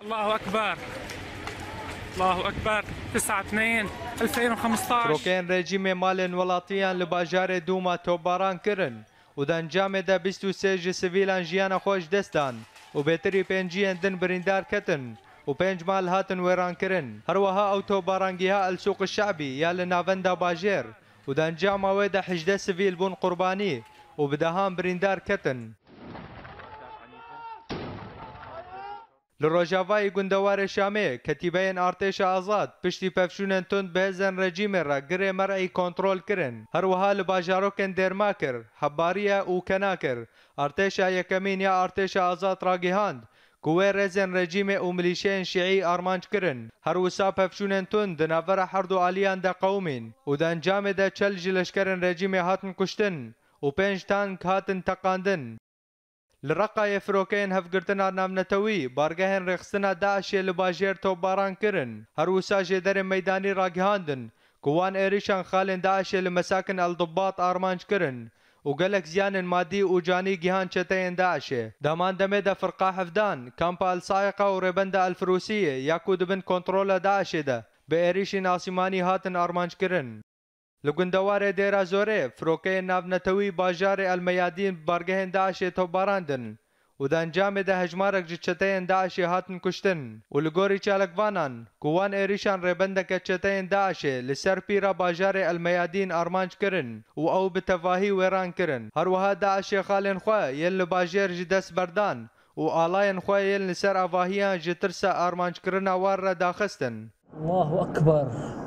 الله أكبر الله أكبر 9/2/2015 فروکین رژیم مالن ولاتیان لباجار دوما توباران کرن و دنجام دا 23 سویلان جیان خوش دستان و بهتری پنجیان دن بریندار کتن و 5 مال هاتن ویران کرن هروها او توبارانگی ها السوق الشعبی یا لناوندا باجر و دنجام ویدا 18 سویل بون قربانی و بدهان بریندار کتن لروجاوای گندوار شامه کتیبین ارتش آزاد پشتی پفشونن تند بهزن رژیم را گره مرعی کنترل کرن هروها لباجاروکن درماکر حباریا و کناکر ارتش یکمین یا ارتش آزاد را گهاند قوه رزن رژیم و ملیشین شیعی آرمانج کرن هروسا پفشونن تند نافر حردو آلیان دا قومین و دا انجام دا چل جلشکرن رژیم هاتن کشتن و 5 تانک هاتن تقاندن لرقای فروکین هفگرتنا نامنتوی بارگهن رخصنا داعش لباجر توباران کرن هروسا جدر میدانی راگهاندن قوان ایریشان خالن داعش لمساکن الضباط آرمانج کرن و گلک زیان مادی و جانی گهان چتین داعش دامان دمه دا فرقا حفدان کامپا السائقه و ربند الفروسیه یاکو دبن کنترول داعش دا به ایریشین آسیمانی هاتن آرمانج کرن لگندوار دیرا زوره فروکه ناونتوی باجار المیادین بارگهن داعش توباراندن و دا انجام ده هجمارک جچتین داعش هاتن کشتن و لگوری چالکوانان کوان ایریشان ربندک چتین داعش لسر پیرا باجار المیادین آرمانج کرن و او بتفاهی ویران کرن هروها داعش خالن خواه یل باجر جدس بردان و آلاین خواه یل لسر آواهیان جترسا آرمانج کرن وار را داخستن. الله أكبر.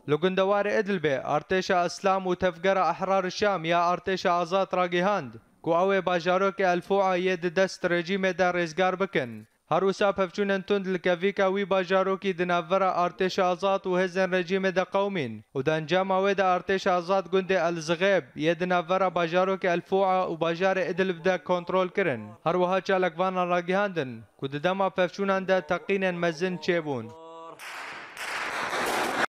لگندوار ادلبه ارتش اسلام و تفجر احرار الشام یا ارتش آزاد راگهاند کو او باجاروک الفوعه ید دست رژیم دا رزگار بکن هروسا پفچونن تند لکویکا وی باجاروکی دناورا ارتش آزاد و هزن رژیم دا قومین و دا انجام او دا ارتش آزاد گند الزغیب ید دناورا باجاروک الفوعه و باجار ادلب دا کنترول کرن هروها چالکوان راگهاندن کو دما پفچونن دا تقینن مزن چیبون